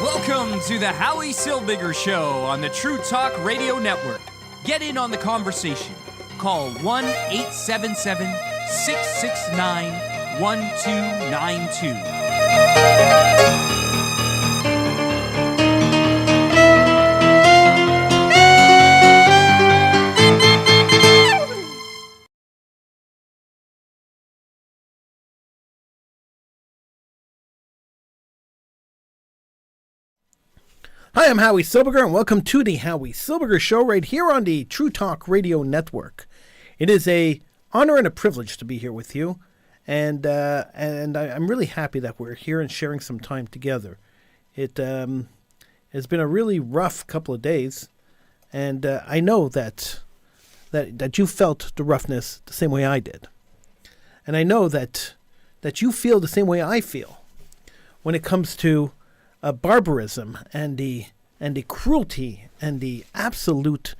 Welcome to the Howie Silbiger Show on the True Talk Radio Network. Get in on the conversation. Call 1-877-669-1292. Hi, I'm Howie Silbiger, and welcome to the Howie Silbiger Show right here on the True Talk Radio Network. It is a honor and a privilege to be here with you, and I'm really happy that we're here and sharing some time together. It has been a really rough couple of days, and I know that you felt the roughness the same way I did, and I know that you feel the same way I feel when it comes to barbarism and the cruelty and the absolute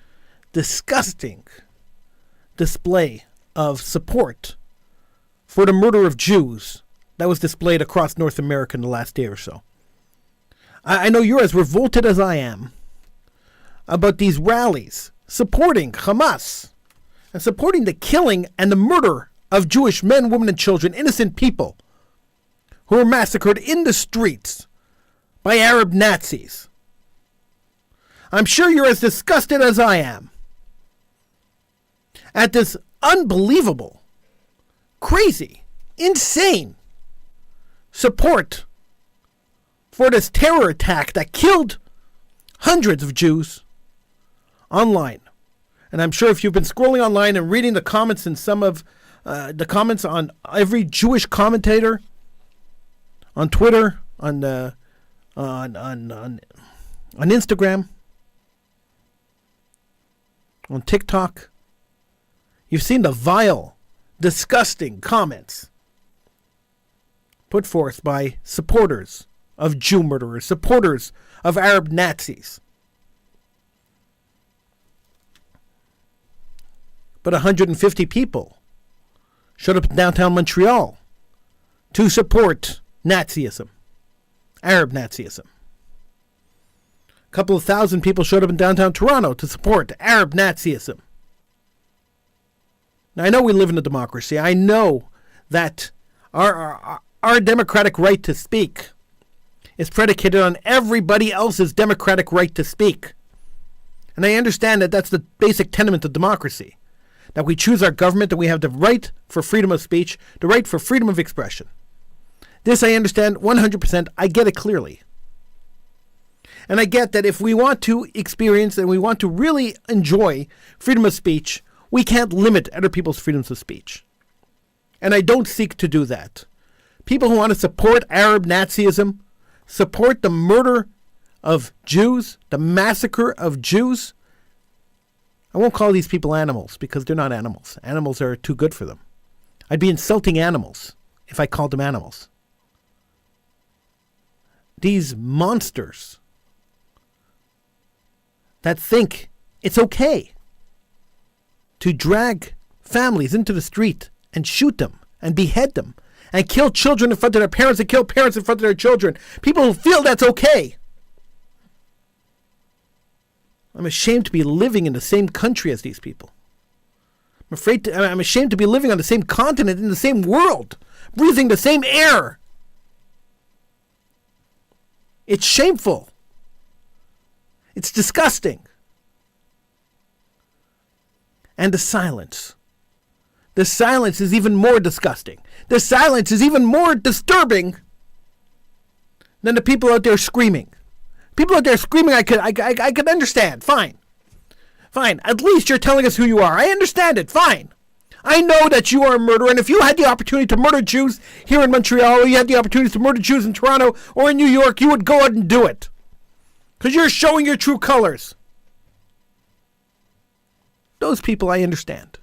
disgusting display of support for the murder of Jews that was displayed across North America in the last day or so. I know you're as revolted as I am about these rallies supporting Hamas and supporting the killing and the murder of Jewish men, women, and children, innocent people who were massacred in the streets by Arab Nazis. I'm sure you're as disgusted as I am at this unbelievable, crazy, insane support for this terror attack that killed hundreds of Jews online. And I'm sure if you've been scrolling online and reading the comments and some of the comments on every Jewish commentator on Twitter, on Instagram, on TikTok, you've seen the vile, disgusting comments put forth by supporters of Jew murderers, supporters of Arab Nazis. But 150 people showed up in downtown Montreal to support Nazism. Arab Nazism. A couple of thousand people showed up in downtown Toronto to support Arab Nazism. Now, I know we live in a democracy. I know that our democratic right to speak is predicated on everybody else's democratic right to speak. And I understand that that's the basic tenet of democracy. That we choose our government, that we have the right for freedom of speech, the right for freedom of expression. This I understand 100%. I get it clearly. And I get that if we want to experience and we want to really enjoy freedom of speech, we can't limit other people's freedoms of speech. And I don't seek to do that. People who want to support Arab Nazism, support the murder of Jews, the massacre of Jews, I won't call these people animals because they're not animals. Animals are too good for them. I'd be insulting animals if I called them animals. These monsters that think it's okay to drag families into the street and shoot them and behead them and kill children in front of their parents and kill parents in front of their children. People who feel that's okay. I'm ashamed to be living in the same country as these people. I'm ashamed to be living on the same continent, in the same world, breathing the same air. It's shameful. It's disgusting. And the silence. The silence is even more disgusting. The silence is even more disturbing than the people out there screaming. People out there screaming, I could understand. Fine. At least you're telling us who you are. I understand it. Fine. I know that you are a murderer, and if you had the opportunity to murder Jews here in Montreal, or you had the opportunity to murder Jews in Toronto or in New York, you would go out and do it. Because you're showing your true colors. Those people I understand.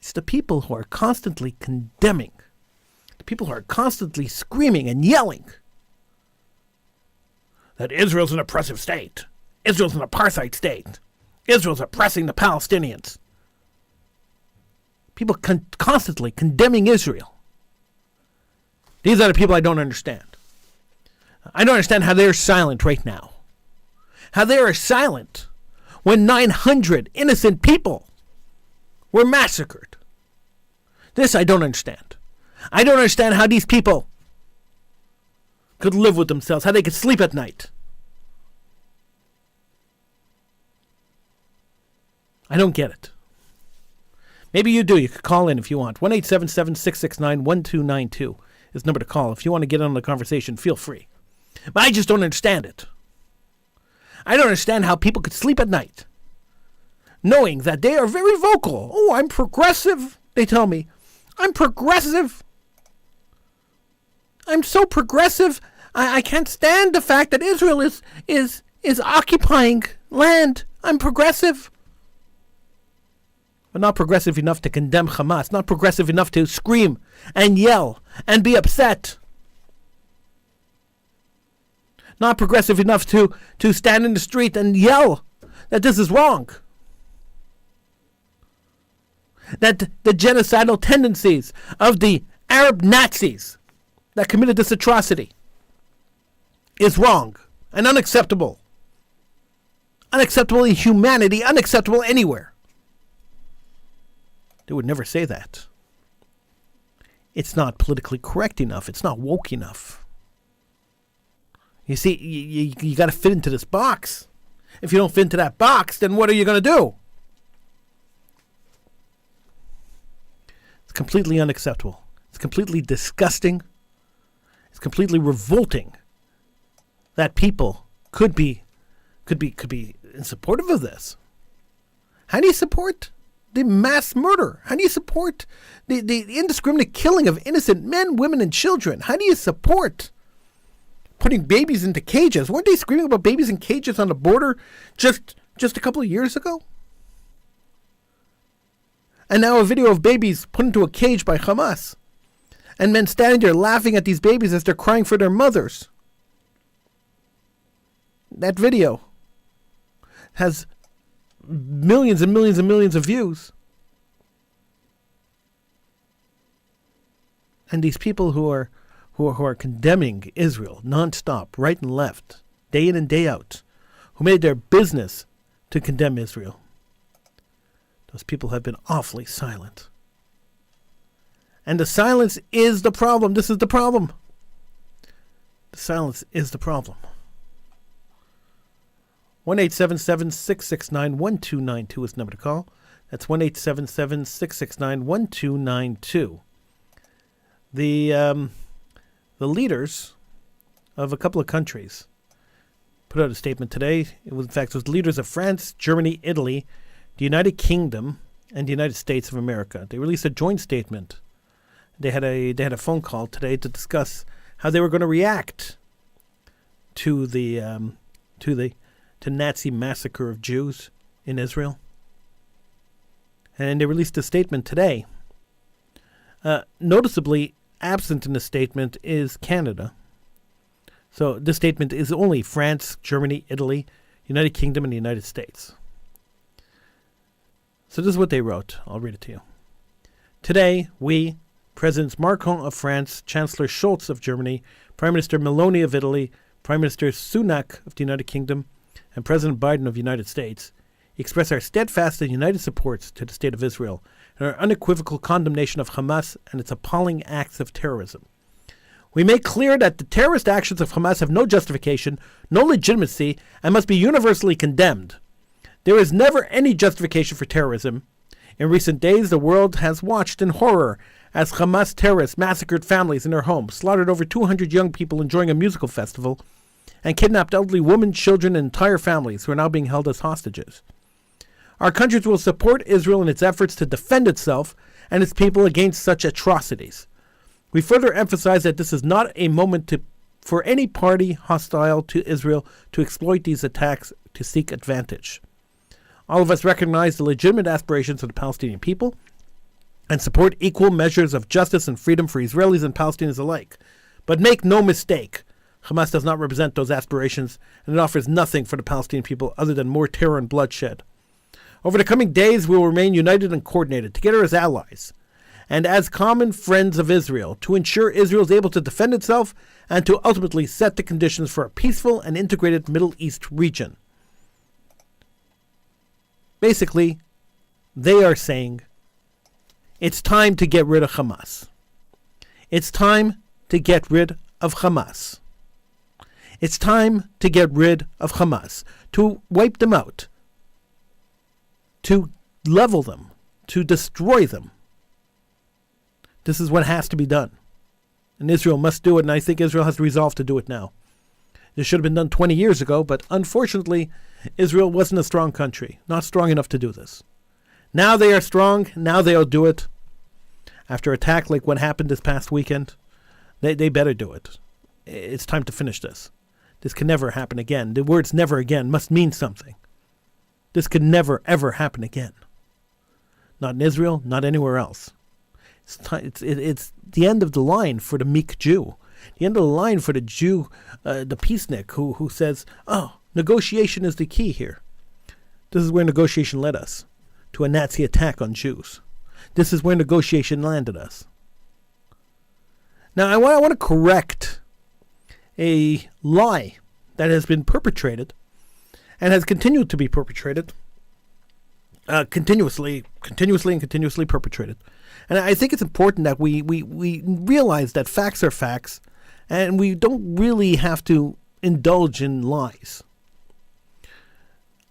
It's the people who are constantly condemning, the people who are constantly screaming and yelling that Israel's an oppressive state. Israel's an apartheid state. Israel's oppressing the Palestinians. People constantly condemning Israel. These are the people I don't understand. I don't understand how they're silent right now. How they are silent when 900 innocent people were massacred. This I don't understand. I don't understand how these people could live with themselves, how they could sleep at night. I don't get it. Maybe you do. You could call in if you want. 1-877-669-1292 is the number to call. If you want to get on the conversation, feel free. But I just don't understand it. I don't understand how people could sleep at night knowing that they are very vocal. Oh, I'm progressive, they tell me. I'm progressive. I'm so progressive. I can't stand the fact that Israel is occupying land. I'm progressive. But not progressive enough to condemn Hamas. Not progressive enough to scream and yell and be upset. Not progressive enough to stand in the street and yell that this is wrong. That the genocidal tendencies of the Arab Nazis that committed this atrocity is wrong and unacceptable. Unacceptable in humanity, unacceptable anywhere. They would never say that. It's not politically correct enough. It's not woke enough. You see, you got to fit into this box. If you don't fit into that box, then what are you going to do? It's completely unacceptable. It's completely disgusting. It's completely revolting that people could be in support of this. How do you support the mass murder? How do you support the indiscriminate killing of innocent men, women, and children? How do you support putting babies into cages? Weren't they screaming about babies in cages on the border just a couple of years ago? And now a video of babies put into a cage by Hamas. And men standing there laughing at these babies as they're crying for their mothers. That video has millions and millions and millions of views. And these people who are condemning Israel nonstop, right and left, day in and day out, who made their business to condemn Israel, those people have been awfully silent. And the silence is the problem. This is the problem. The silence is the problem. 1-877-669-1292 is the number to call. That's 1-877-669-1292. The leaders of a couple of countries put out a statement today. It was the leaders of France, Germany, Italy, the United Kingdom, and the United States of America. They released a joint statement. They had a phone call today to discuss how they were going to react to the Nazi massacre of Jews in Israel. And they released a statement today. Noticeably absent in the statement is Canada. So this statement is only France, Germany, Italy, United Kingdom, and the United States. So this is what they wrote. I'll read it to you. Today, we, Presidents Macron of France, Chancellor Scholz of Germany, Prime Minister Meloni of Italy, Prime Minister Sunak of the United Kingdom, and President Biden of the United States, express our steadfast and united support to the State of Israel and our unequivocal condemnation of Hamas and its appalling acts of terrorism. We make clear that the terrorist actions of Hamas have no justification, no legitimacy, and must be universally condemned. There is never any justification for terrorism. In recent days, the world has watched in horror as Hamas terrorists massacred families in their homes, slaughtered over 200 young people enjoying a musical festival, and kidnapped elderly women, children, and entire families who are now being held as hostages. Our countries will support Israel in its efforts to defend itself and its people against such atrocities. We further emphasize that this is not a moment for any party hostile to Israel to exploit these attacks to seek advantage. All of us recognize the legitimate aspirations of the Palestinian people and support equal measures of justice and freedom for Israelis and Palestinians alike. But make no mistake, Hamas does not represent those aspirations, and it offers nothing for the Palestinian people other than more terror and bloodshed. Over the coming days, we will remain united and coordinated, together as allies, and as common friends of Israel to ensure Israel is able to defend itself and to ultimately set the conditions for a peaceful and integrated Middle East region. Basically, they are saying it's time to get rid of Hamas. It's time to get rid of Hamas. It's time to get rid of Hamas, to wipe them out, to level them, to destroy them. This is what has to be done. And Israel must do it, and I think Israel has the resolve to do it now. This should have been done 20 years ago, but unfortunately, Israel wasn't a strong country, not strong enough to do this. Now they are strong, now they'll do it. After attack like what happened this past weekend, they better do it. It's time to finish this. This can never happen again. The words never again must mean something. This can never, ever happen again. Not in Israel, not anywhere else. It's the end of the line for the meek Jew. The end of the line for the Jew, the peacenik, who says, oh, negotiation is the key here. This is where negotiation led us, to a Nazi attack on Jews. This is where negotiation landed us. Now, I want to correct a lie that has been perpetrated and has continued to be perpetrated, continuously perpetrated. And I think it's important that we realize that facts are facts, and we don't really have to indulge in lies.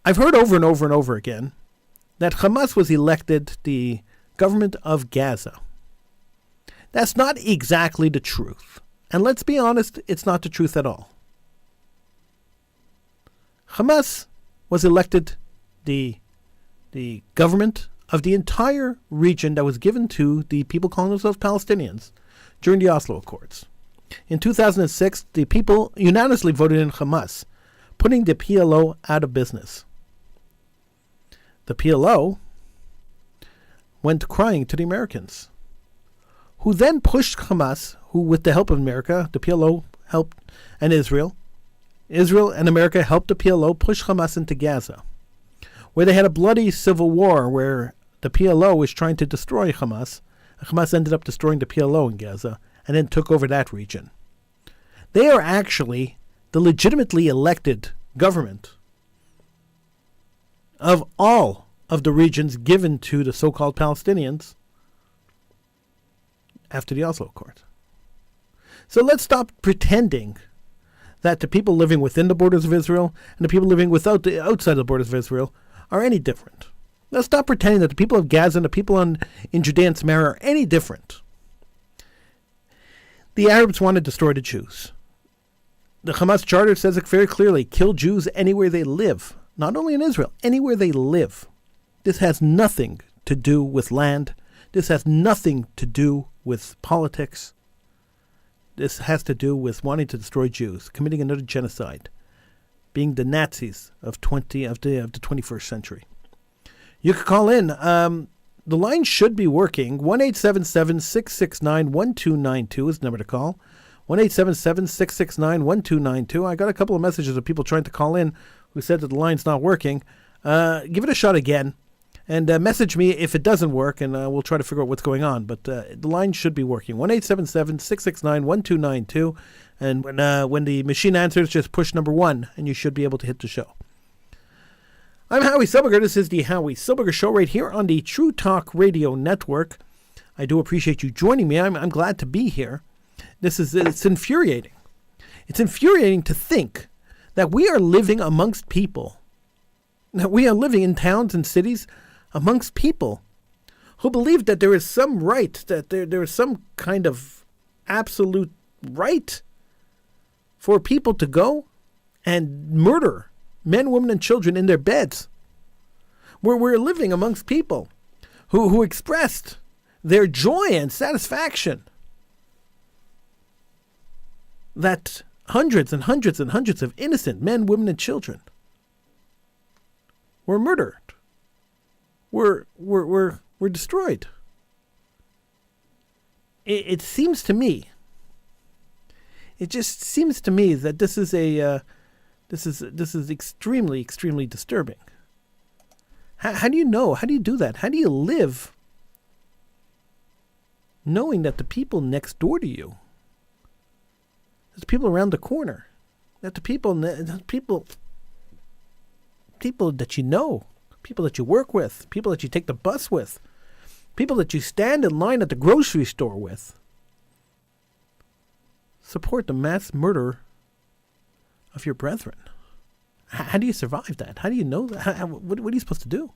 I've heard over and over and over again that Hamas was elected the government of Gaza. That's not exactly the truth. And let's be honest, it's not the truth at all. Hamas was elected the government of the entire region that was given to the people calling themselves Palestinians during the Oslo Accords. In 2006, the people unanimously voted in Hamas, putting the PLO out of business. The PLO went crying to the Americans, who then pushed Hamas, who with the help of America, the PLO helped, and Israel and America helped the PLO push Hamas into Gaza, where they had a bloody civil war where the PLO was trying to destroy Hamas. Hamas ended up destroying the PLO in Gaza and then took over that region. They are actually the legitimately elected government of all of the regions given to the so-called Palestinians after the Oslo Accord. So let's stop pretending that the people living within the borders of Israel and the people living outside the borders of Israel are any different. Let's stop pretending that the people of Gaza and the people in Judea and Samaria are any different. The Arabs want to destroy the Jews. The Hamas charter says it very clearly, kill Jews anywhere they live. Not only in Israel, anywhere they live. This has nothing to do with land. This has nothing to do with politics. This has to do with wanting to destroy Jews, committing another genocide, being the Nazis of the 21st century. You could call in. The line should be working. 1-877-669-1292 is the number to call. 1-877-669-1292. I got a couple of messages of people trying to call in who said that the line's not working. Give it a shot again. And message me if it doesn't work, and we'll try to figure out what's going on. But the line should be working. 1-877-669-1292. And when the machine answers, just push number 1, and you should be able to hit the show. I'm Howie Silbiger. This is the Howie Silbiger Show right here on the True Talk Radio Network. I do appreciate you joining me. I'm glad to be here. It's infuriating. It's infuriating to think that we are living amongst people, that we are living in towns and cities amongst people who believe that there is some right, that there is some kind of absolute right for people to go and murder men, women, and children in their beds. Where we're living amongst people who expressed their joy and satisfaction that hundreds and hundreds and hundreds of innocent men, women, and children were murdered, were destroyed. It seems to me, it just seems to me that this is extremely, extremely disturbing. How do you know? How do you do that? How do you live knowing that the people next door to you, the people around the corner, that the people that you know, people that you work with, people that you take the bus with, people that you stand in line at the grocery store with, support the mass murder of your brethren. How do you survive that? How do you know that? What are you supposed to do?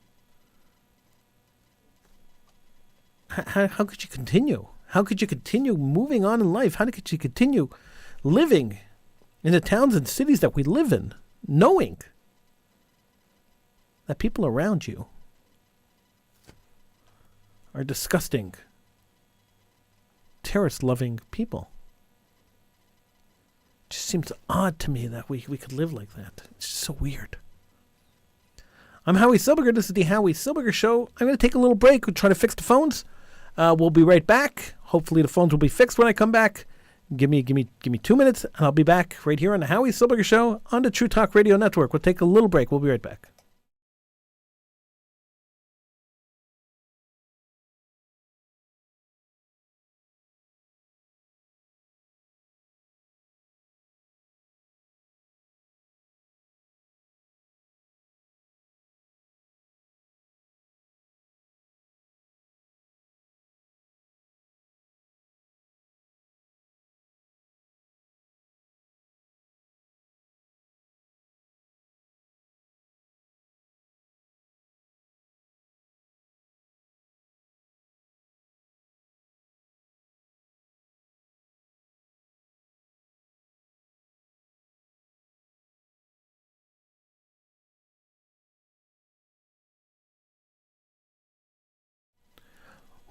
How could you continue? How could you continue moving on in life? How could you continue living in the towns and cities that we live in, knowing that people around you are disgusting, terrorist-loving people? It just seems odd to me that we could live like that. It's just so weird. I'm Howie Silbiger. This is the Howie Silbiger Show. I'm going to take a little break. We'll try to fix the phones. We'll be right back. Hopefully the phones will be fixed when I come back. Give me 2 minutes, and I'll be back right here on the Howie Silbiger Show on the True Talk Radio Network. We'll take a little break. We'll be right back.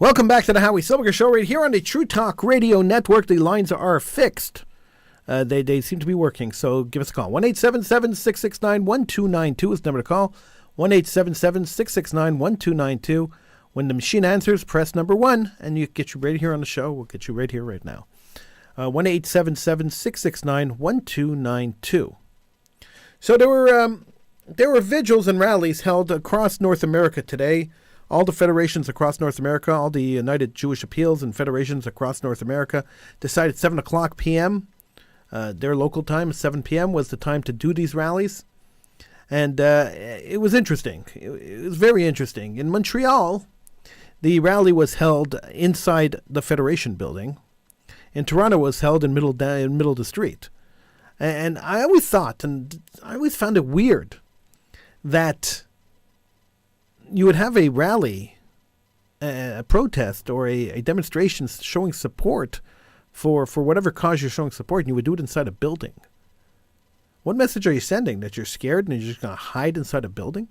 Welcome back to the Howie Silbiger Show right here on the True Talk Radio Network. The lines are fixed. They seem to be working, so give us a call. 1-877-669-1292 is the number to call. 1-877-669-1292. When the machine answers, press number 1, and you get you right here on the show. We'll get you right here right now. 1-877-669-1292. So there were vigils and rallies held across North America today. All the federations across North America, all the United Jewish Appeals and federations across North America decided 7 o'clock p.m., their local time, 7 p.m., was the time to do these rallies. And it was interesting. It was very interesting. In Montreal, the rally was held inside the Federation building. In Toronto, it was held in middle of the street. And I always thought, and I always found it weird, that you would have a rally, a protest, or a demonstration showing support for whatever cause you're showing support, and you would do it inside a building. What message are you sending? That you're scared and you're just going to hide inside a building?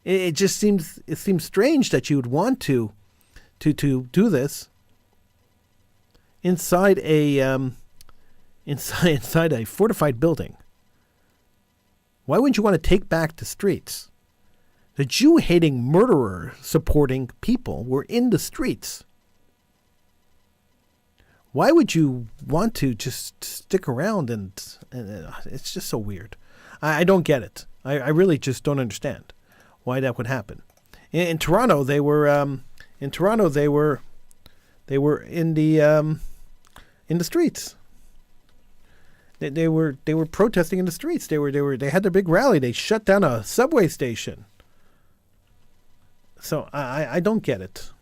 It seems strange that you would want to do this inside a fortified building. Why wouldn't you want to take back the streets? The Jew-hating, murderer-supporting people were in the streets. Why would you want to just stick around? And it's just so weird. I don't get it. I really just don't understand why that would happen. In Toronto, they were in the streets. They were protesting in the streets. They had their big rally. They shut down a subway station. So I don't get it.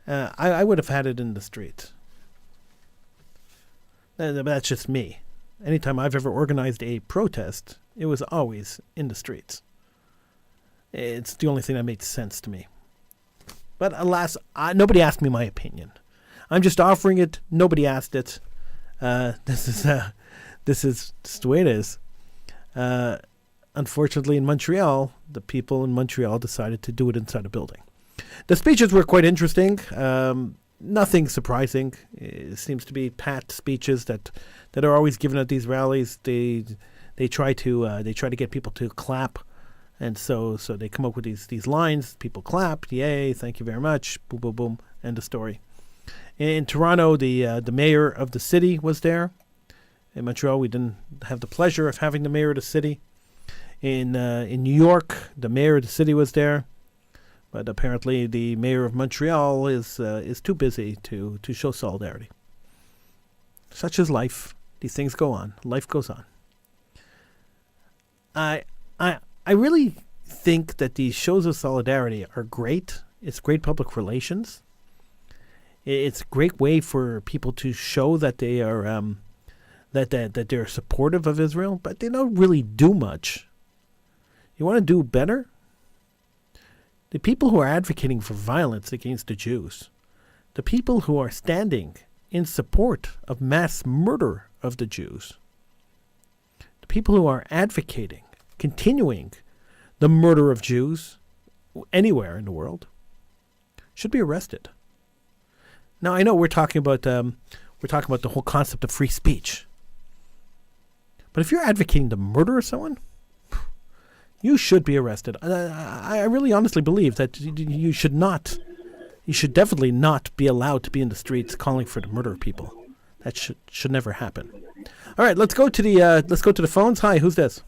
I would have had it in the street. That's just me. Anytime I've ever organized a protest, it was always in the streets. It's the only thing that made sense to me. But alas, nobody asked me my opinion. I'm just offering it. Nobody asked it. This is just the way it is. Unfortunately, in Montreal, the people in Montreal decided to do it inside a building. The speeches were quite interesting. Nothing surprising. It seems to be pat speeches that are always given at these rallies. They try to get people to clap, and so they come up with these lines. People clap, yay, thank you very much, boom, boom, boom, end of story. In Toronto, the mayor of the city was there. In Montreal, we didn't have the pleasure of having the mayor of the city. In New York, the mayor of the city was there. But apparently the mayor of Montreal is too busy to show solidarity. Such is life. These things go on. Life goes on. I really think that these shows of solidarity are great. It's great public relations. It's a great way for people to show that they are that they're supportive of Israel, but they don't really do much. You want to do better? The people who are advocating for violence against the Jews, the people who are standing in support of mass murder of the Jews, the people who are advocating continuing the murder of Jews anywhere in the world should be arrested. Now, I know we're talking about the whole concept of free speech, but if you're advocating the murder of someone, you should be arrested. I really honestly believe that you should definitely not be allowed to be in the streets calling for the murder of people. That should never happen. All right, let's go to the phones. Hi, who's this?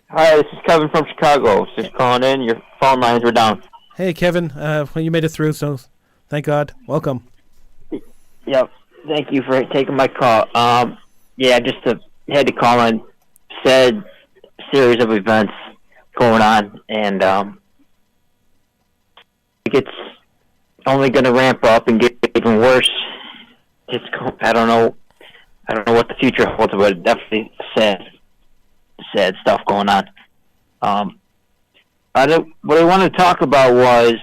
Hi, this is Kevin from Chicago. Just calling in. Your phone lines were down. Hey, Kevin. Well, you made it through, so thank God. Welcome. Yep. Thank you for taking my call. Had to call in. Said series of events going on, and it's only going to ramp up and get even worse. I don't know what the future holds, but definitely sad stuff going on. What I wanted to talk about was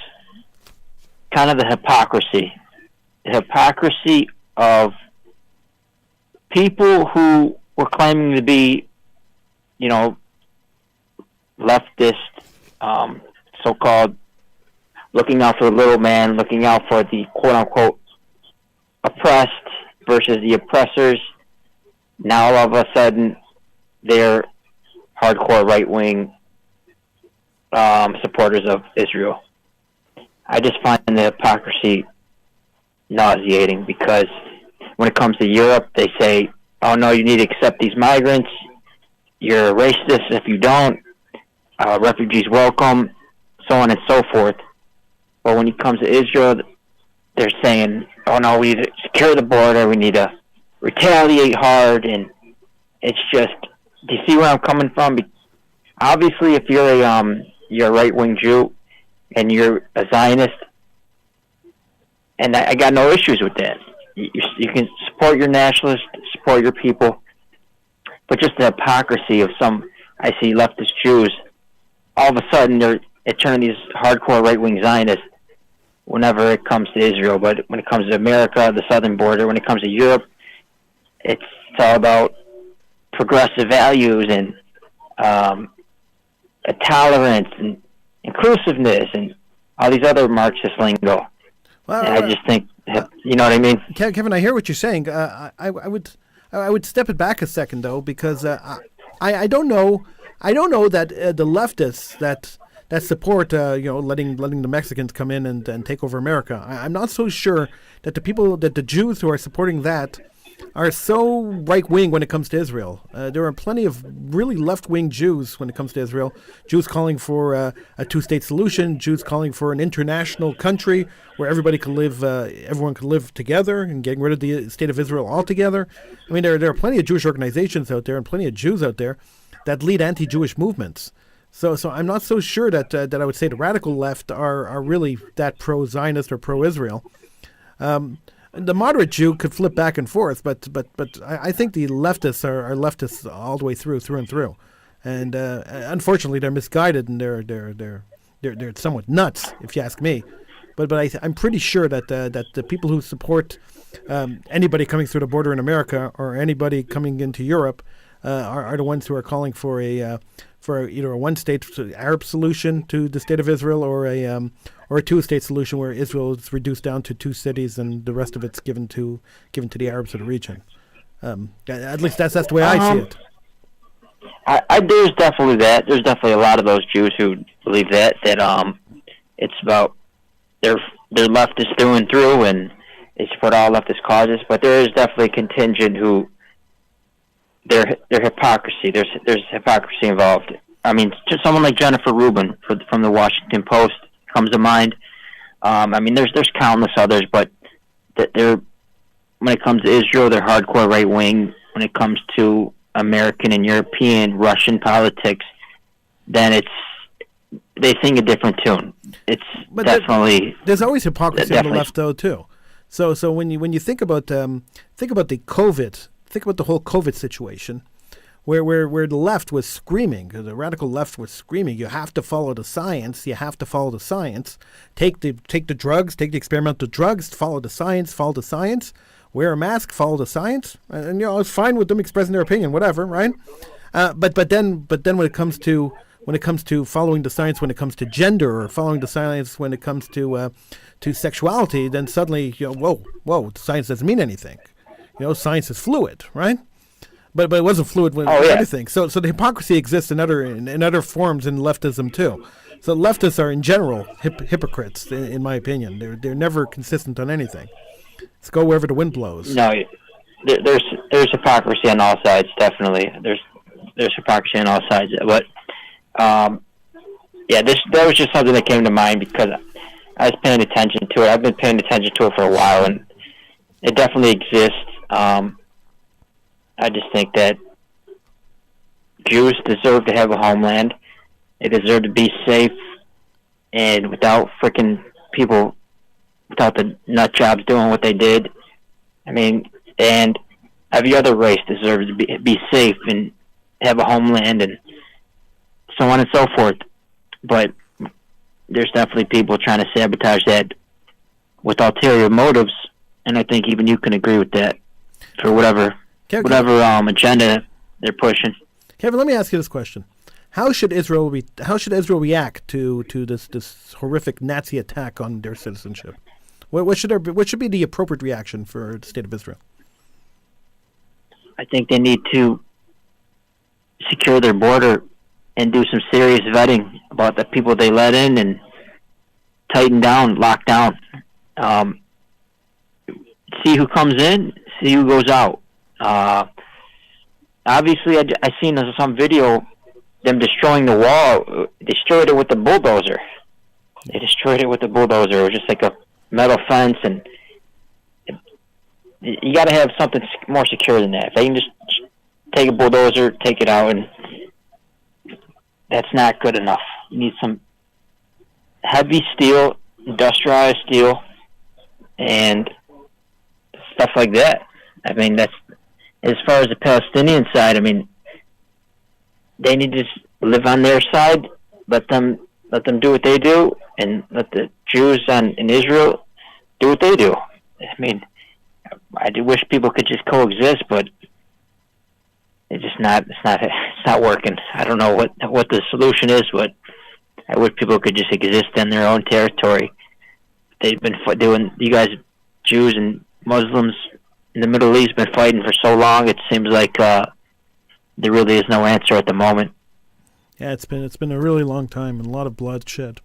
kind of the hypocrisy of people who were claiming to be, leftist, so-called looking out for the little man, looking out for the quote-unquote oppressed versus the oppressors. Now all of a sudden they're hardcore right-wing supporters of Israel. I just find the hypocrisy nauseating, because when it comes to Europe, they say, oh no, you need to accept these migrants, you're a racist if you don't, refugees welcome, so on and so forth. But when it comes to Israel, they're saying, oh no, we need to secure the border, we need to retaliate hard, and it's just, do you see where I'm coming from? Obviously, if you're a right-wing Jew and you're a Zionist, and I got no issues with that. You can support your nationalists, support your people, but just the hypocrisy of some, I see leftist Jews, all of a sudden they're turning these hardcore right-wing Zionists whenever it comes to Israel. But when it comes to America, the southern border, when it comes to Europe, it's all about progressive values and tolerance and inclusive,ness and all these other Marxist lingo. Well, and I just think, you know what I mean? Kevin, I hear what you're saying. I would step it back a second though, because I don't know that the leftists that support letting the Mexicans come in and take over America. I'm not so sure that the Jews who are supporting that are so right-wing when it comes to Israel. There are plenty of really left-wing Jews when it comes to Israel. Jews calling for a two-state solution. Jews calling for an international country where everybody can live, everyone can live together, and getting rid of the state of Israel altogether. I mean, there are plenty of Jewish organizations out there and plenty of Jews out there that lead anti-Jewish movements. So I'm not so sure that I would say the radical left are really that pro-Zionist or pro-Israel. The moderate Jew could flip back and forth, but I think the leftists are leftists all the way through and through, and unfortunately they're misguided and they're somewhat nuts, if you ask me. But I'm pretty sure that the people who support anybody coming through the border in America or anybody coming into Europe are the ones who are calling for either a one-state Arab solution to the state of Israel or a two-state solution where Israel is reduced down to two cities and the rest of it's given to the Arabs of the region. At least that's the way I see it. There's definitely that. There's definitely a lot of those Jews who believe that it's about they're leftist through and through and they support all leftist causes. But there is definitely a contingent who their hypocrisy. There's hypocrisy involved. I mean, just someone like Jennifer Rubin from the Washington Post. comes to mind. I mean, there's countless others, but they're when it comes to Israel, they're hardcore right wing. When it comes to American and European, Russian politics, then they sing a different tune. It's but definitely there's always hypocrisy on the left, though, too. So when you think about the COVID, think about the whole COVID situation, where the left was screaming, the radical left was screaming, you have to follow the science. You have to follow the science. Take the drugs, take the experimental drugs. Follow the science. Wear a mask. Follow the science. And it's fine with them expressing their opinion, whatever, right? But then when it comes to following the science, when it comes to gender, or following the science when it comes to sexuality, then suddenly whoa, science doesn't mean anything. Science is fluid, right? But it wasn't fluid with anything. So the hypocrisy exists in other forms in leftism too. So leftists are in general hypocrites, in my opinion. They're never consistent on anything. Let's go wherever the wind blows. No, there's hypocrisy on all sides. Definitely, there's hypocrisy on all sides. But that was just something that came to mind because I was paying attention to it. I've been paying attention to it for a while, and it definitely exists. I just think that Jews deserve to have a homeland. They deserve to be safe, and without freaking people, without the nut jobs doing what they did. I mean, and every other race deserves to be safe and have a homeland, and so on and so forth. But there's definitely people trying to sabotage that with ulterior motives, and I think even you can agree with that for whatever agenda they're pushing. Kevin, let me ask you this question: How should Israel react to this horrific Nazi attack on their citizenship? What should be the appropriate reaction for the state of Israel? I think they need to secure their border and do some serious vetting about the people they let in and tighten down, lock down. See who comes in, see who goes out. Obviously, I seen some video them destroying the wall. Destroyed it with the bulldozer. They destroyed it with the bulldozer. It was just like a metal fence, and you got to have something more secure than that. If they can just take a bulldozer, take it out, and that's not good enough. You need some heavy steel, industrialized steel, and stuff like that. I mean, that's as far as the Palestinian side. I mean, they need to just live on their side. Let them do what they do, and let the Jews in Israel do what they do. I mean, I do wish people could just coexist, but it's just not. It's not working. I don't know what the solution is, but I wish people could just exist in their own territory. They've been doing. You guys, Jews and Muslims in the Middle East, been fighting for so long. It seems like there really is no answer at the moment. Yeah, it's been a really long time and a lot of bloodshed.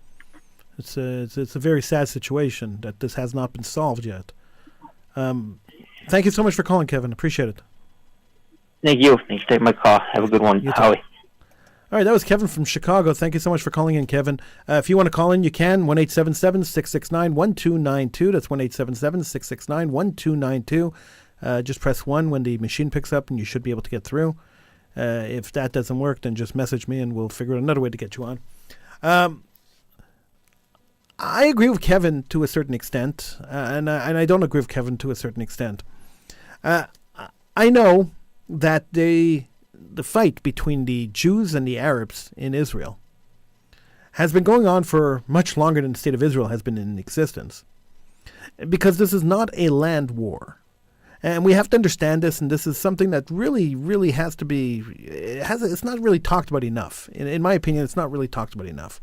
It's a very sad situation that this has not been solved yet. Thank you so much for calling, Kevin. Appreciate it. Thank you. Thanks for taking my call. Have a good one, Howie. All right, that was Kevin from Chicago. Thank you so much for calling in, Kevin. If you want to call in, you can. 1-877-669-1292. That's 1-877-669-1292. Just press 1 when the machine picks up, and you should be able to get through. If that doesn't work, then just message me, and we'll figure out another way to get you on. I agree with Kevin to a certain extent, and I don't agree with Kevin to a certain extent. I know that the fight between the Jews and the Arabs in Israel has been going on for much longer than the state of Israel has been in existence, because this is not a land war. And we have to understand this, and this is something that really, really has to be, it's not really talked about enough. In my opinion, it's not really talked about enough.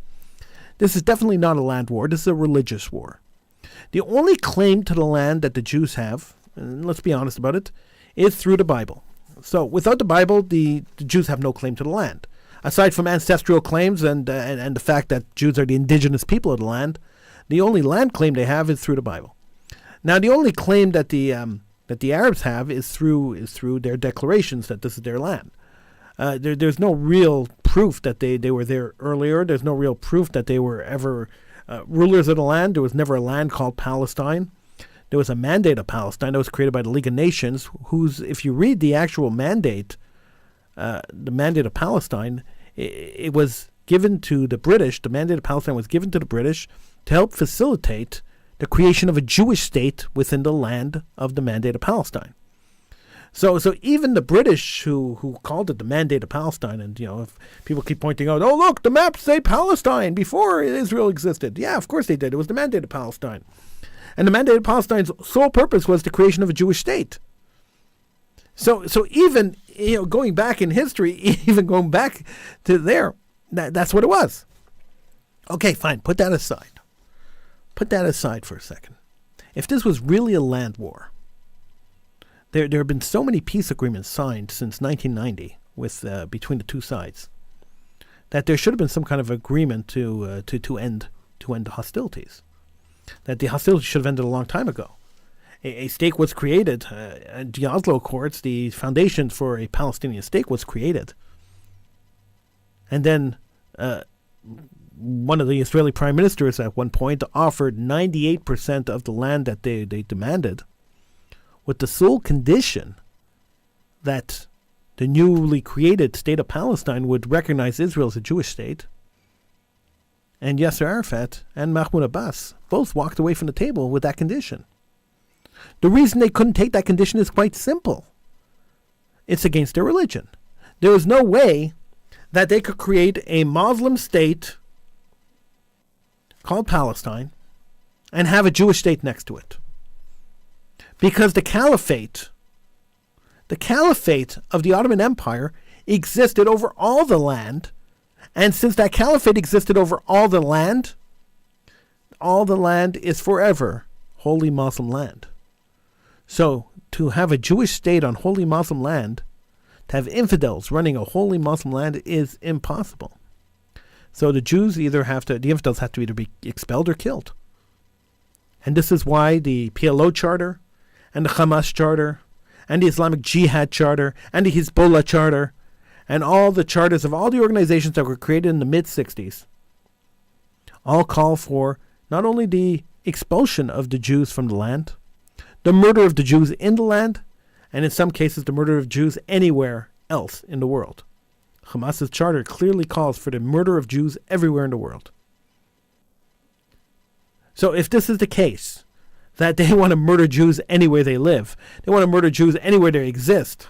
This is definitely not a land war. This is a religious war. The only claim to the land that the Jews have, and let's be honest about it, is through the Bible. So without the Bible, the Jews have no claim to the land. Aside from ancestral claims and the fact that Jews are the indigenous people of the land, the only land claim they have is through the Bible. Now, the only claim that the Arabs have is through their declarations that this is their land. There's no real proof that they were there earlier. There's no real proof that they were ever rulers of the land. There was never a land called Palestine. There was a mandate of Palestine that was created by the League of Nations, whose, if you read the actual mandate, the mandate of Palestine, it was given to the British. The mandate of Palestine was given to the British to help facilitate the creation of a Jewish state within the land of the mandate of Palestine. So even the British, who called it the Mandate of Palestine, and if people keep pointing out, oh look, the maps say Palestine before Israel existed. Yeah, of course they did. It was the Mandate of Palestine, and the Mandate of Palestine's sole purpose was the creation of a Jewish state. So even going back in history, even going back to there, that's what it was. Okay, fine. Put that aside. Put that aside for a second. If this was really a land war. There have been so many peace agreements signed since 1990 with between the two sides that there should have been some kind of agreement to end the hostilities. That the hostilities should have ended a long time ago. A state was created. The Oslo Accords, the foundation for a Palestinian state, was created. And then one of the Israeli prime ministers at one point offered 98% of the land that they demanded, with the sole condition that the newly created state of Palestine would recognize Israel as a Jewish state. And Yasser Arafat and Mahmoud Abbas both walked away from the table with that condition. The reason they couldn't take that condition is quite simple. It's against their religion. There was no way that they could create a Muslim state called Palestine and have a Jewish state next to it. Because the caliphate of the Ottoman Empire existed over all the land. And since that caliphate existed over all the land is forever holy Muslim land. So to have a Jewish state on holy Muslim land, to have infidels running a holy Muslim land is impossible. So the infidels have to either be expelled or killed. And this is why the PLO charter, and the Hamas charter, and the Islamic Jihad charter, and the Hezbollah charter, and all the charters of all the organizations that were created in the mid-60s all call for not only the expulsion of the Jews from the land, the murder of the Jews in the land, and in some cases the murder of Jews anywhere else in the world. Hamas's charter clearly calls for the murder of Jews everywhere in the world. So if this is the case, that they want to murder Jews anywhere they live, they want to murder Jews anywhere they exist,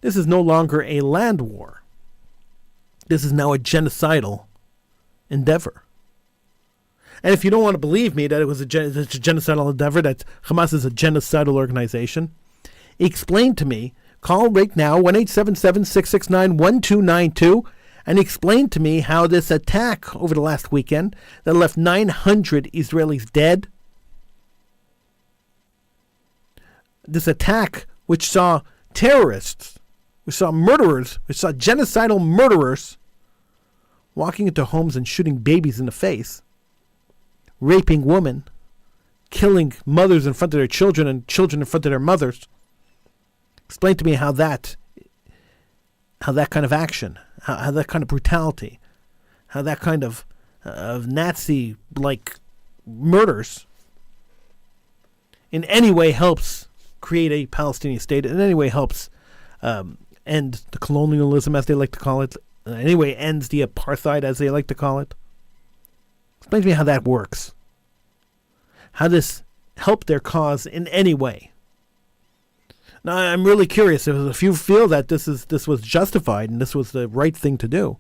this is no longer a land war. This is now a genocidal endeavor. And if you don't want to believe me that it's a genocidal endeavor, that Hamas is a genocidal organization, explain to me, call right now, 1-877-669-1292, and explain to me how this attack over the last weekend that left 900 Israelis dead, this attack which saw terrorists, which saw murderers, which saw genocidal murderers walking into homes and shooting babies in the face, raping women, killing mothers in front of their children and children in front of their mothers. Explain to me how that kind of action, how that kind of brutality, how that kind of Nazi-like murders in any way helps create a Palestinian state, in any way helps end the colonialism, as they like to call it, in any way ends the apartheid, as they like to call it. Explain to me how that works. How this helped their cause in any way. Now, I'm really curious. If you feel that this was justified and this was the right thing to do,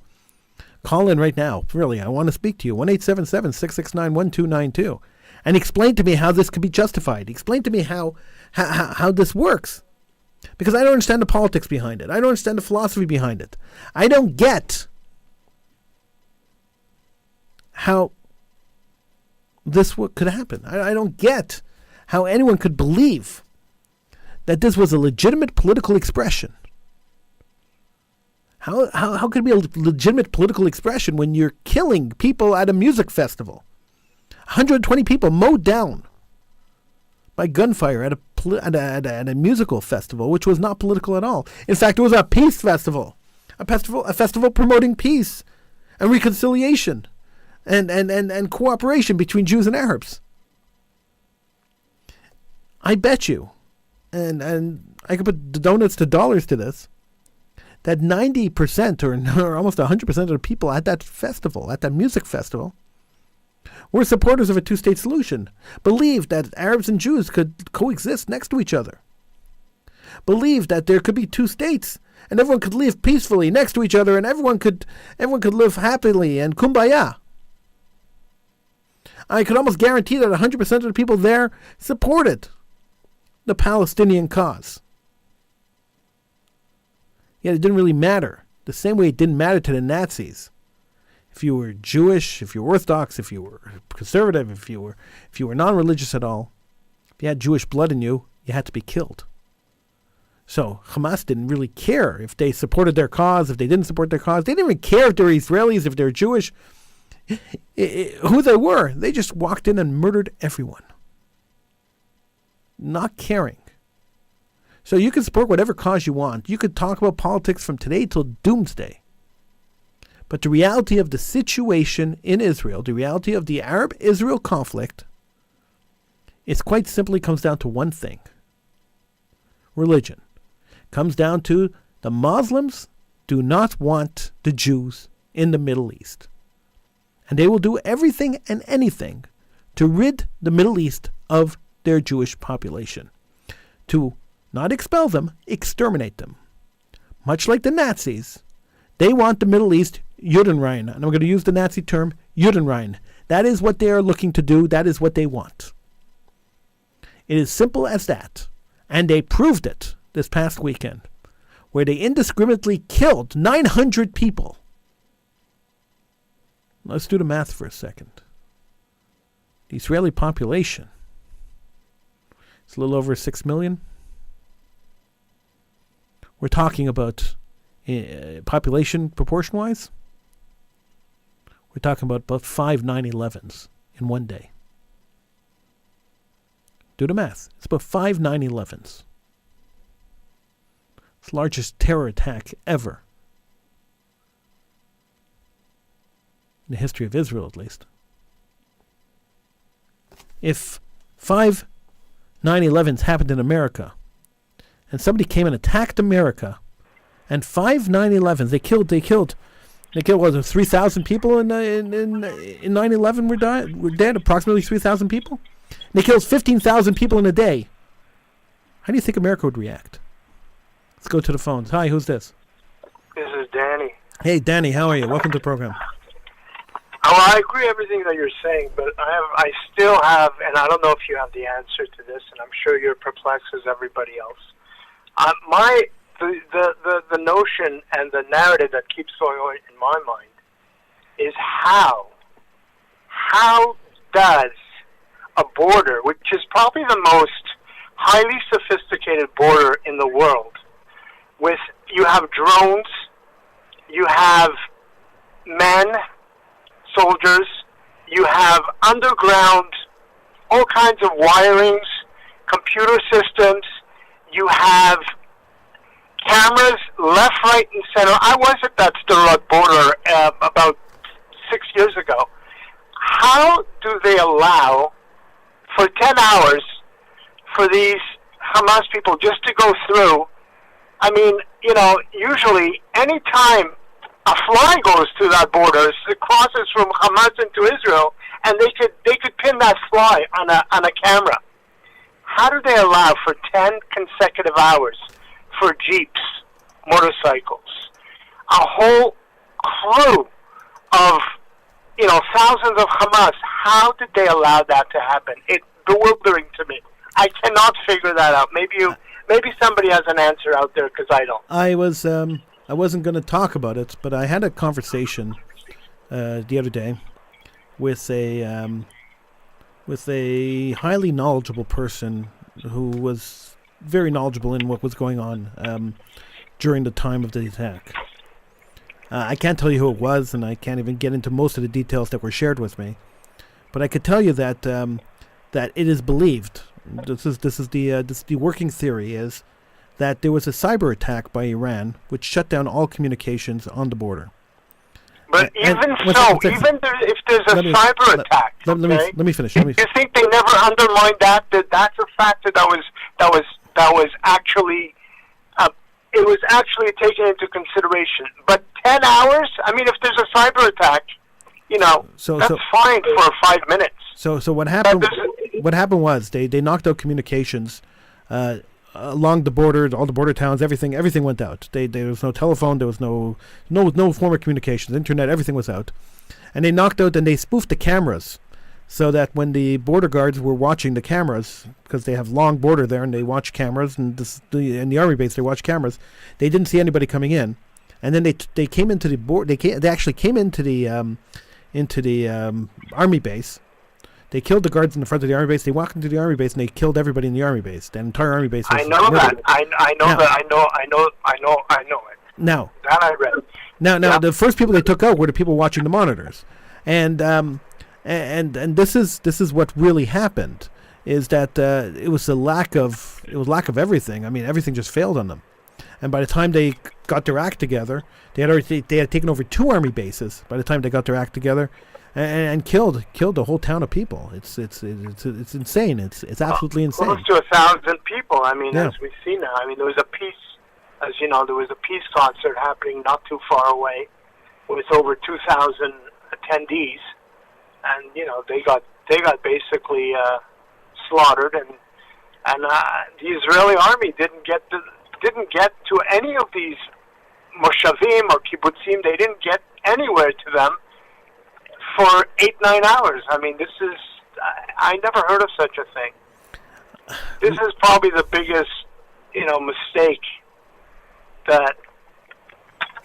call in right now. Really, I want to speak to you. 1-877-669-1292. And explain to me how this could be justified. Explain to me how this works. Because I don't understand the politics behind it. I don't understand the philosophy behind it. I don't get how this could happen. I don't get how anyone could believe that this was a legitimate political expression. How could it be a legitimate political expression when you're killing people at a music festival? 120 people mowed down by gunfire at a musical festival, which was not political at all. In fact, it was a peace festival, a festival promoting peace and reconciliation. and cooperation between Jews and Arabs. I bet you, and I could put donuts to dollars to this, that 90% or almost 100% of the people at that festival, at that music festival, were supporters of a two-state solution, believed that Arabs and Jews could coexist next to each other, believed that there could be two states and everyone could live peacefully next to each other and everyone could live happily and kumbaya. I could almost guarantee that 100% of the people there supported the Palestinian cause. Yet it didn't really matter, the same way it didn't matter to the Nazis. If you were Jewish, if you were Orthodox, if you were conservative, if you were non-religious at all, if you had Jewish blood in you, you had to be killed. So Hamas didn't really care if they supported their cause, if they didn't support their cause. They didn't even care if they were Israelis, if they were Jewish, who they were. They just walked in and murdered everyone, not caring. So you can support whatever cause you want. You could talk about politics from today till doomsday. But the reality of the situation in Israel, the reality of the Arab-Israel conflict, it quite simply comes down to one thing. Religion. Comes down to the Muslims do not want the Jews in the Middle East. And they will do everything and anything to rid the Middle East of their Jewish population. To not expel them, exterminate them. Much like the Nazis, they want the Middle East Judenrein. And I'm going to use the Nazi term, Judenrein. That is what they are looking to do. That is what they want. It is simple as that. And they proved it this past weekend, where they indiscriminately killed 900 people. Let's do the math for a second. The Israeli population is a little over 6 million. We're talking about population proportion-wise. We're talking about 5 9/11s in one day. Do the math. It's about 5 9/11s. It's the largest terror attack ever. In the history of Israel, at least. If 5 9/11s happened in America, and somebody came and attacked America, and 5 9/11s, they killed what, 3,000 people in 9/11 were dead, approximately 3,000 people? And they killed 15,000 people in a day. How do you think America would react? Let's go to the phones. Hi, who's this? This is Danny. Hey, Danny, how are you? Welcome to the program. Oh, I agree with everything that you're saying, but I still have, and I don't know if you have the answer to this, and I'm sure you're perplexed as everybody else. The notion and the narrative that keeps going on in my mind is how does a border, which is probably the most highly sophisticated border in the world, with you have drones, you have men, soldiers, you have underground, all kinds of wirings, computer systems, you have cameras left, right, and center. I was at that Sderot border about 6 years ago. How do they allow for 10 hours for these Hamas people just to go through? I mean, usually any time a fly goes through that border, it crosses from Hamas into Israel, and they could pin that fly on a camera. How do they allow for 10 consecutive hours for jeeps, motorcycles, a whole crew of thousands of Hamas? How did they allow that to happen? It's bewildering to me. I cannot figure that out. Maybe somebody has an answer out there, because I don't. I wasn't going to talk about it, but I had a conversation the other day with a highly knowledgeable person who was very knowledgeable in what was going on during the time of the attack. I can't tell you who it was, and I can't even get into most of the details that were shared with me. But I could tell you that that it is believed. This is the working theory is that there was a cyber attack by Iran which shut down all communications on the border. But And even one so, second, even if there's a cyber attack, let me finish. you think they never underlined that that's a factor that was actually it was actually taken into consideration. But 10 hours? I mean, if there's a cyber attack, that's fine for 5 minutes. So what happened? What happened was they knocked out communications along the border, all the border towns. Everything went out. There was no telephone. There was no form of communications. Internet. Everything was out, and they knocked out and they spoofed the cameras, so that when the border guards were watching the cameras, because they have long border there and they watch cameras, and in the army base they watch cameras, they didn't see anybody coming in, and then they came into the they actually came into the army base. They killed the guards in the front of the army base. They walked into the army base and they killed everybody in the army base. The entire army base. I know that. I know it. Now that I read. Now, the first people they took out were the people watching the monitors, and this is what really happened, is that it was lack of everything. I mean, everything just failed on them, and by the time they got their act together, they had taken over 2 army bases. By the time they got their act together, and killed the whole town of people. It's insane. It's absolutely insane. Close to 1,000 people. I mean, as we see now. I mean, there was a peace, as you know, there was a peace concert happening not too far away, with over 2,000 attendees, and they got basically slaughtered, and the Israeli army didn't get to any of these moshavim or kibbutzim. They didn't get anywhere to them for 8-9 hours. I mean, this is I never heard of such a thing. This is probably the biggest mistake that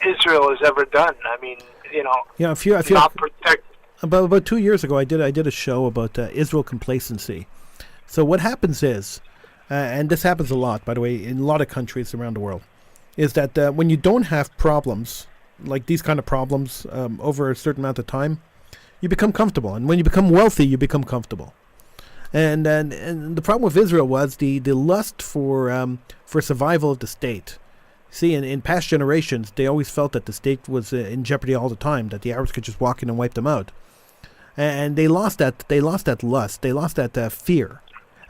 Israel has ever done. I mean, if you not protect. About 2 years ago, I did a show about Israel complacency. So what happens is, and this happens a lot, by the way, in a lot of countries around the world, is that when you don't have problems, like these kind of problems, over a certain amount of time, you become comfortable. And when you become wealthy, you become comfortable. And the problem with Israel was the lust for survival of the state. See, in past generations, they always felt that the state was in jeopardy all the time, that the Arabs could just walk in and wipe them out. And they lost that lust, they lost that fear.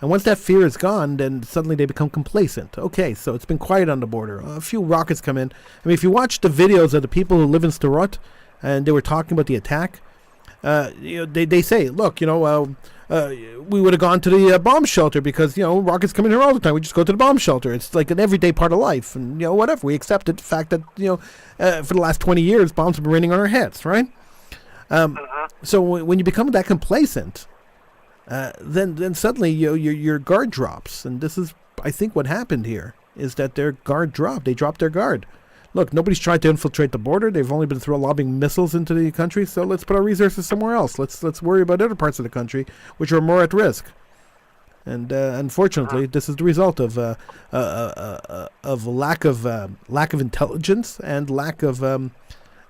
And once that fear is gone, then suddenly they become complacent. Okay, so it's been quiet on the border. A few rockets come in. I mean, if you watch the videos of the people who live in Sderot, and they were talking about the attack, they say, look, we would have gone to the bomb shelter because, rockets come in here all the time. We just go to the bomb shelter. It's like an everyday part of life. And, whatever. We accepted the fact that, for the last 20 years, bombs have been raining on our heads, right? So when you become that complacent, then suddenly your guard drops. And this is, I think, what happened here, is that their guard dropped. They dropped their guard. Look, nobody's tried to infiltrate the border. They've only been lobbing missiles into the country, so let's put our resources somewhere else. Let's worry about other parts of the country, which are more at risk. And unfortunately, this is the result of lack of intelligence and lack of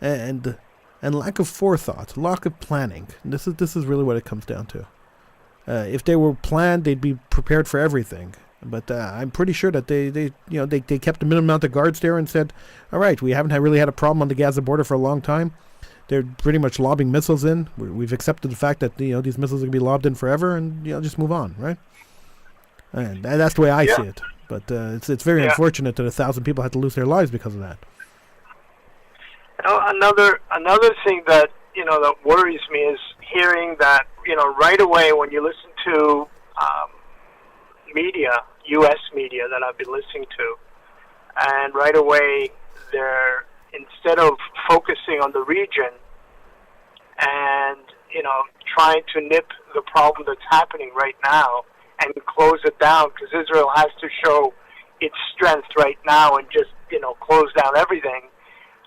and lack of forethought, lack of planning. This is really what it comes down to. If they were planned, they'd be prepared for everything. But I'm pretty sure that they kept the minimum amount of guards there and said, all right, we haven't really had a problem on the Gaza border for a long time. They're pretty much lobbing missiles in. We've accepted the fact that these missiles are going to be lobbed in forever, and just move on, right? And that's the way I see it. But it's very unfortunate that 1,000 people had to lose their lives because of that. Another thing that that worries me is hearing that right away when you listen to media, U.S. media that I've been listening to, and right away they're, instead of focusing on the region and trying to nip the problem that's happening right now and close it down, because Israel has to show its strength right now and just close down everything.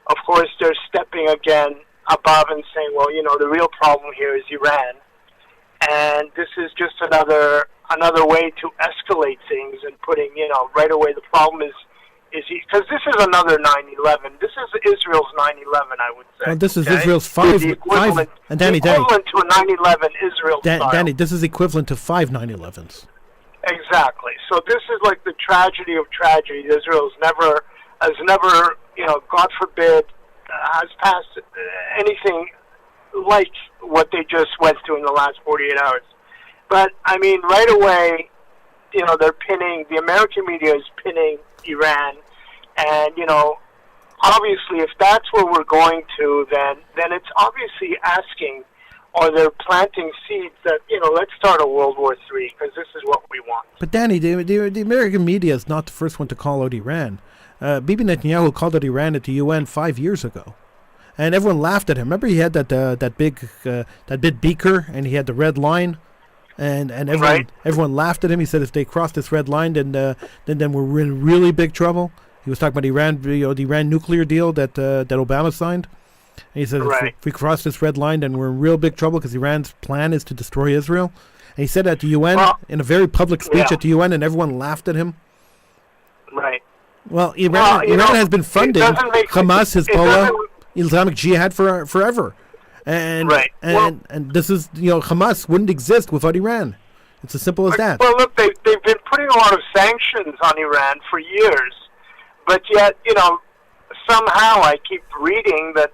Of course, they're stepping again above and saying, well, the real problem here is Iran, and this is just another way to escalate things and putting, right away the problem is because this is another 9/11. This is Israel's 9/11, I would say. Well, this is Israel's five, and Danny, equivalent to a 9/11 Israel style. Danny, this is equivalent to 5 9/11s. Exactly. So this is like the tragedy of tragedies. Israel has never, God forbid, has passed anything like what they just went through in the last 48 hours. But, I mean, right away, the American media is pinning Iran. And, obviously, if that's where we're going to, then it's obviously asking, or they're planting seeds that, let's start a World War III, because this is what we want. But Danny, the American media is not the first one to call out Iran. Bibi Netanyahu called out Iran at the UN 5 years ago, and everyone laughed at him. Remember, he had that big beaker, and he had the red line, and everyone laughed at him. He said if they cross this red line, then we're in really big trouble. He was talking about Iran, the Iran nuclear deal that Obama signed. And he said, if we cross this red line, then we're in real big trouble because Iran's plan is to destroy Israel. And he said at the UN, in a very public speech at the UN, and everyone laughed at him. Right. Well, Iran has been funding Hamas, Hezbollah, Islamic Jihad forever. And this is, Hamas wouldn't exist without Iran. It's as simple as that. Well, look, they've been putting a lot of sanctions on Iran for years. But yet, somehow I keep reading that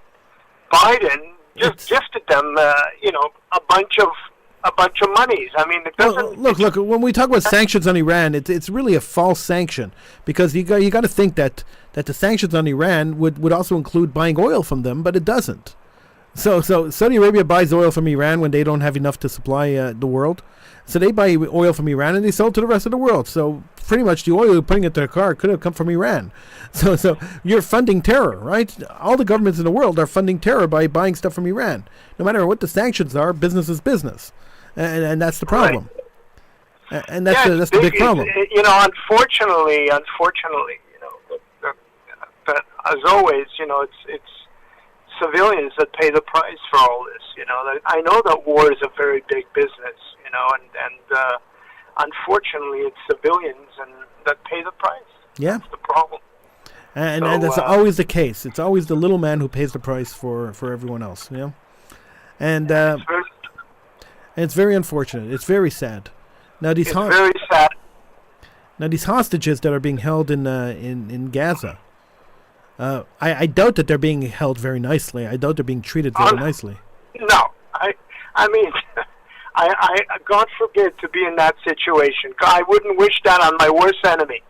Biden just gifted them, a bunch of monies. I mean, it doesn't. Well, look. When we talk about sanctions on Iran, it's really a false sanction, because you got to think that the sanctions on Iran would also include buying oil from them, but it doesn't. So Saudi Arabia buys oil from Iran when they don't have enough to supply the world. So they buy oil from Iran and they sell it to the rest of the world. So pretty much the oil you're putting into the car could have come from Iran. So you're funding terror, right? All the governments in the world are funding terror by buying stuff from Iran. No matter what the sanctions are, business is business. And that's the problem. Right. And that's the big problem. Unfortunately, but as always, it's civilians that pay the price for all this. I know that war is a very big business, and unfortunately, it's civilians that pay the price. Yeah, that's the problem. And that's always the case. It's always the little man who pays the price for everyone else. And it's very unfortunate. It's very sad. Now these very sad. Now these hostages that are being held in Gaza. I doubt that they're being held very nicely. I doubt they're being treated very nicely. No, I mean, I God forbid to be in that situation. I wouldn't wish that on my worst enemy.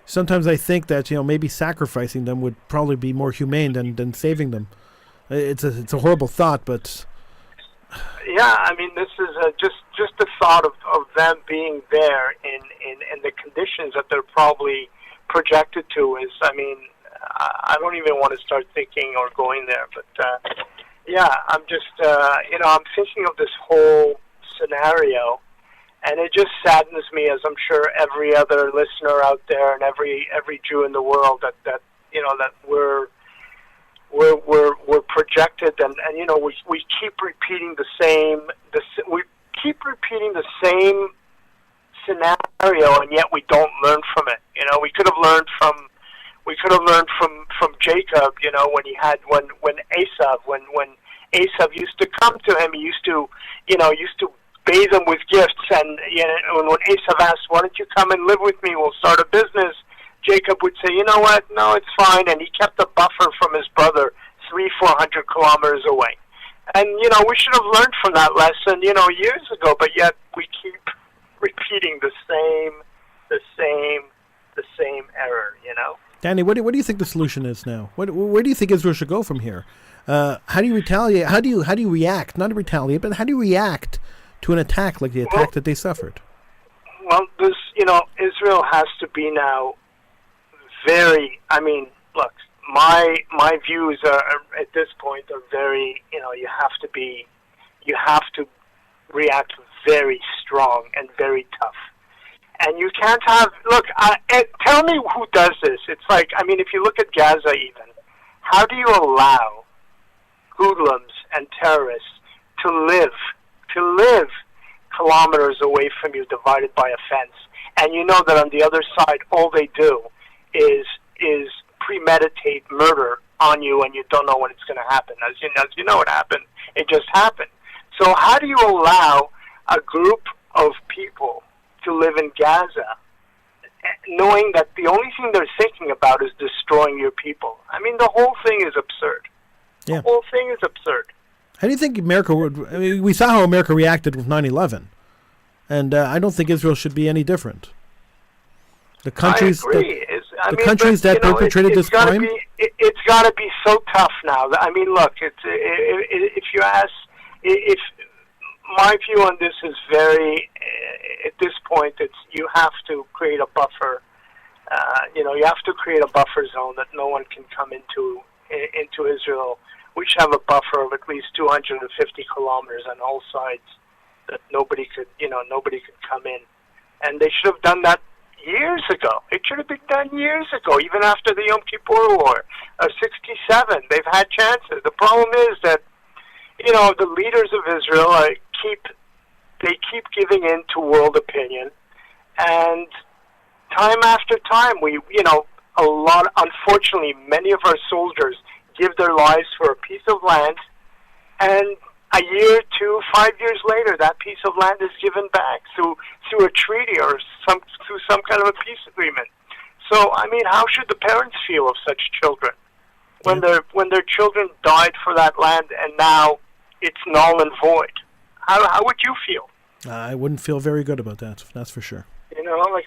Sometimes I think that maybe sacrificing them would probably be more humane than saving them. It's a horrible thought, but yeah, I mean, this is just the thought of them being there in the conditions that they're probably projected to is. I mean, I don't even want to start thinking or going there, but yeah, I'm just I'm thinking of this whole scenario, and it just saddens me, as I'm sure every other listener out there and every Jew in the world that we're projected, and we keep repeating the same scenario, and yet we don't learn from it. We could have learned from Jacob, when he had when Esav used to come to him, he used to bathe him with gifts, and when Esav asked, "Why don't you come and live with me? We'll start a business," Jacob would say, "You know what? No, it's fine," and he kept a buffer from his brother 300-400 kilometers away. And we should have learned from that lesson, years ago, but yet we keep repeating the same error, Danny, what do you think the solution is now? Where do you think Israel should go from here? How do you retaliate? How do you react? Not retaliate, but how do you react to an attack like the attack that they suffered? Well, Israel has to be now very. I mean, look, my views are at this point are very. You have to react very strong and very tough. And you can't have, tell me who does this. It's like, I mean, if you look at Gaza even, how do you allow hoodlums and terrorists to live kilometers away from you, divided by a fence? And you know that on the other side, all they do is premeditate murder on you, and you don't know when it's going to happen. As you know, it happened. It just happened. So how do you allow a group of people to live in Gaza, knowing that the only thing they're thinking about is destroying your people? I mean, the whole thing is absurd. Yeah. The whole thing is absurd. How do you think America would... I mean, we saw how America reacted with 9/11. And I don't think Israel should be any different. The countries I agree. that perpetrated this crime... It's got to be so tough now. I mean, look, if you ask... If my view on this is very... at this point, you have to create a buffer. You have to create a buffer zone that no one can come into Israel. We should have a buffer of at least 250 kilometers on all sides that nobody could come in. And they should have done that years ago. It should have been done years ago, even after the Yom Kippur War of 67. They've had chances. The problem is that, the leaders of Israel keep giving in to world opinion, and time after time, unfortunately, many of our soldiers give their lives for a piece of land, and a year, 2, 5 years later, that piece of land is given back through a treaty or through some kind of a peace agreement. So, I mean, how should the parents feel of such children when their children died for that land and now it's null and void? How would you feel? I wouldn't feel very good about that. That's for sure.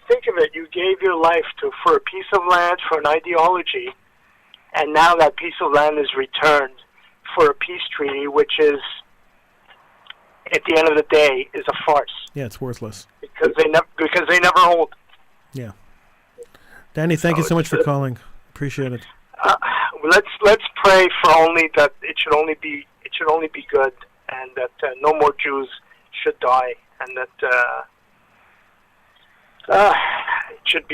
Think of it. You gave your life for a piece of land, for an ideology, and now that piece of land is returned for a peace treaty, which is, at the end of the day, is a farce. Yeah, it's worthless. Because they never hold. Yeah. Danny, thank you so much for calling. Appreciate it. Let's pray for only that it should only be good, and that no more Jews should die, and that it should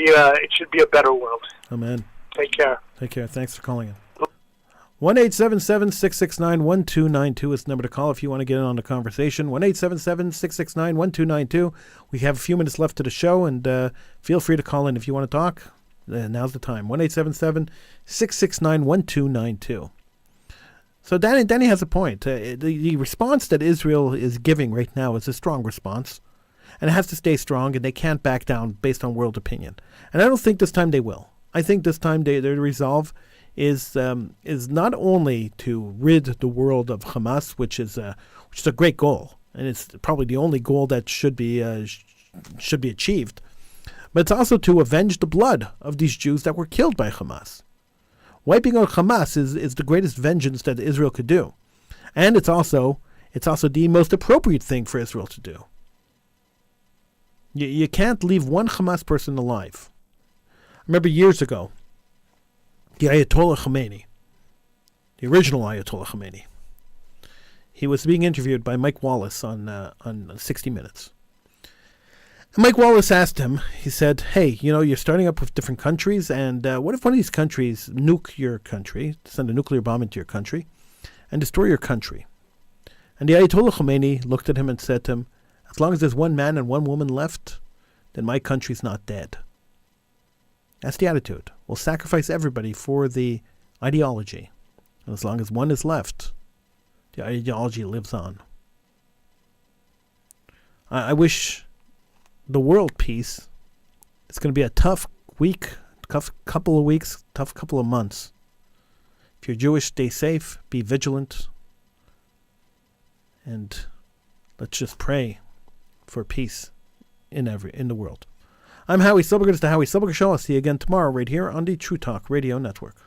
be a better world. Amen. Take care. Take care. Thanks for calling in. 1-877-669-1292 is the number to call if you want to get in on the conversation. 1-877-669-1292. We have a few minutes left to the show, and feel free to call in if you want to talk. Now's the time. 1-877-669-1292. So Danny has a point. The response that Israel is giving right now is a strong response, and it has to stay strong, and they can't back down based on world opinion. And I don't think this time they will. I think this time their resolve is not only to rid the world of Hamas, which is a great goal, and it's probably the only goal that should be achieved, but it's also to avenge the blood of these Jews that were killed by Hamas. Wiping out Hamas is the greatest vengeance that Israel could do, and it's also the most appropriate thing for Israel to do. You can't leave one Hamas person alive. I remember years ago, the Ayatollah Khomeini, the original Ayatollah Khomeini, he was being interviewed by Mike Wallace on 60 Minutes. And Mike Wallace asked him, he said, hey, you're starting up with different countries, and what if one of these countries nuke your country, send a nuclear bomb into your country, and destroy your country? And the Ayatollah Khomeini looked at him and said to him, as long as there's one man and one woman left, then my country's not dead. That's the attitude. We'll sacrifice everybody for the ideology. And as long as one is left, the ideology lives on. I wish the world peace. It's going to be a tough week, tough couple of weeks, tough couple of months. If you're Jewish, stay safe, be vigilant, and let's just pray for peace in the world. I'm Howie Silbiger. It's the Howie Silbiger Show. I'll see you again tomorrow right here on the True Talk Radio Network.